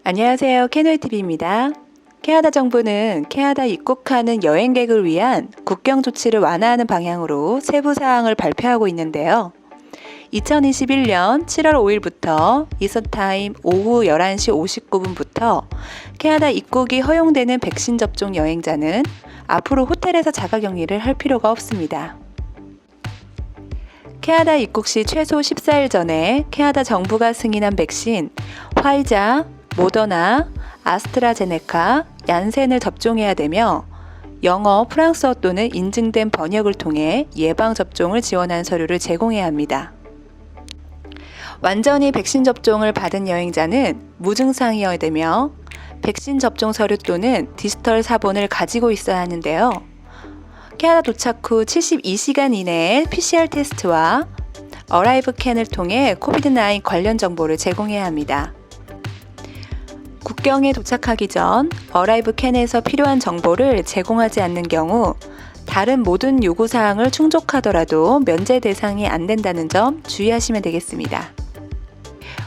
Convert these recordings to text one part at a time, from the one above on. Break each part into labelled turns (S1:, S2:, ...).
S1: 안녕하세요. 캐노이TV입니다. 캐나다 정부는 캐나다 입국하는 여행객을 위한 국경 조치를 완화하는 방향으로 세부 사항을 발표하고 있는데요. 2021년 7월 5일부터 이서타임 오후 11시 59분부터 캐나다 입국이 허용되는 백신 접종 여행자는 앞으로 호텔에서 자가격리를 할 필요가 없습니다. 캐나다 입국 시 최소 14일 전에 캐나다 정부가 승인한 백신 화이자, 모더나, 아스트라제네카, 얀센을 접종해야 되며 영어, 프랑스어 또는 인증된 번역을 통해 예방접종을 지원한 서류를 제공해야 합니다. 완전히 백신 접종을 받은 여행자는 무증상이어야 되며 백신 접종 서류 또는 디지털 사본을 가지고 있어야 하는데요. 캐나다 도착 후 72시간 이내에 PCR 테스트와 어라이브 캔을 통해 코비드-19 관련 정보를 제공해야 합니다. 국경에 도착하기 전 어라이브 캔에서 필요한 정보를 제공하지 않는 경우 다른 모든 요구사항을 충족하더라도 면제 대상이 안 된다는 점 주의하시면 되겠습니다.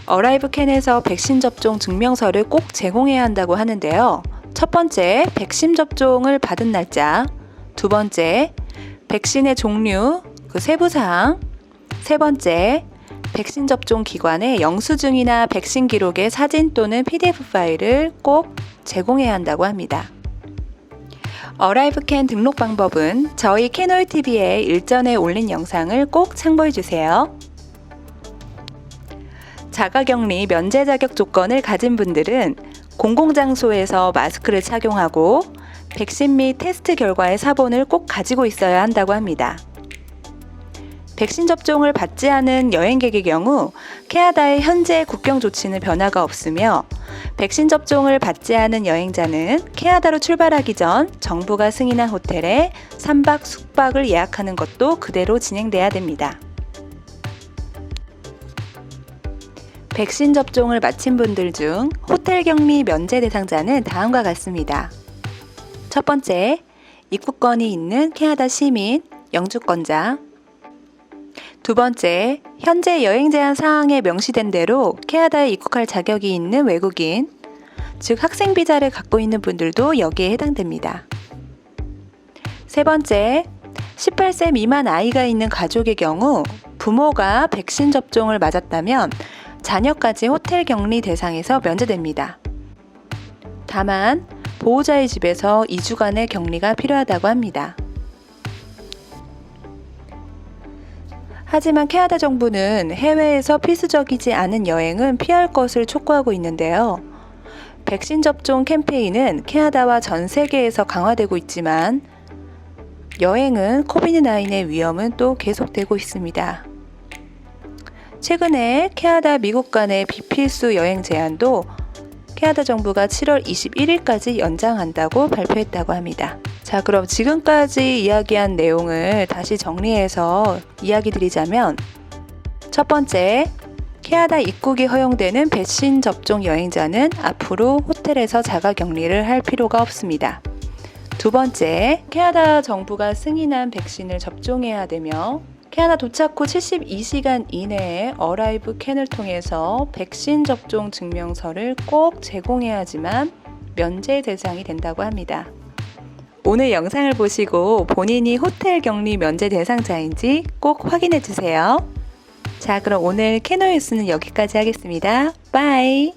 S1: 어라이브 캔에서 백신 접종 증명서를 꼭 제공해야 한다고 하는데요. 첫 번째, 백신 접종을 받은 날짜, 두 번째, 백신의 종류, 그 세부사항, 세 번째, 백신 접종 기관의 영수증이나 백신 기록의 사진 또는 PDF 파일을 꼭 제공해야 한다고 합니다. 어라이브 캔 등록 방법은 저희 캐노이TV에 일전에 올린 영상을 꼭 참고해주세요. 자가격리 면제 자격 조건을 가진 분들은 공공장소에서 마스크를 착용하고 백신 및 테스트 결과의 사본을 꼭 가지고 있어야 한다고 합니다. 백신 접종을 받지 않은 여행객의 경우 캐나다의 현재 국경 조치는 변화가 없으며 백신 접종을 받지 않은 여행자는 캐나다로 출발하기 전 정부가 승인한 호텔에 3박 숙박을 예약하는 것도 그대로 진행돼야 됩니다. 백신 접종을 마친 분들 중 호텔 격리 면제 대상자는 다음과 같습니다. 첫 번째, 입국권이 있는 캐나다 시민, 영주권자. 두 번째, 현재 여행 제한 사항에 명시된 대로 캐나다에 입국할 자격이 있는 외국인, 즉 학생 비자를 갖고 있는 분들도 여기에 해당됩니다. 세 번째, 18세 미만 아이가 있는 가족의 경우 부모가 백신 접종을 맞았다면 자녀까지 호텔 격리 대상에서 면제됩니다. 다만 보호자의 집에서 2주간의 격리가 필요하다고 합니다. 하지만 캐나다 정부는 해외에서 필수적이지 않은 여행은 피할 것을 촉구하고 있는데요. 백신 접종 캠페인은 캐나다와 전 세계에서 강화되고 있지만 여행은 코비드-19의 위험은 또 계속되고 있습니다. 최근에 캐나다, 미국 간의 비필수 여행 제한도 캐나다 정부가 7월 21일까지 연장한다고 발표했다고 합니다. 자, 그럼 지금까지 이야기한 내용을 다시 정리해서 이야기 드리자면 첫 번째, 캐나다 입국이 허용되는 백신 접종 여행자는 앞으로 호텔에서 자가격리를 할 필요가 없습니다. 두 번째, 캐나다 정부가 승인한 백신을 접종해야 되며 캐나다 도착 후 72시간 이내에 어라이브 캔을 통해서 백신 접종 증명서를 꼭 제공해야지만 면제 대상이 된다고 합니다. 오늘 영상을 보시고 본인이 호텔 격리 면제 대상자인지 꼭 확인해 주세요. 자, 그럼 오늘 캐노뉴스는 여기까지 하겠습니다. 빠이!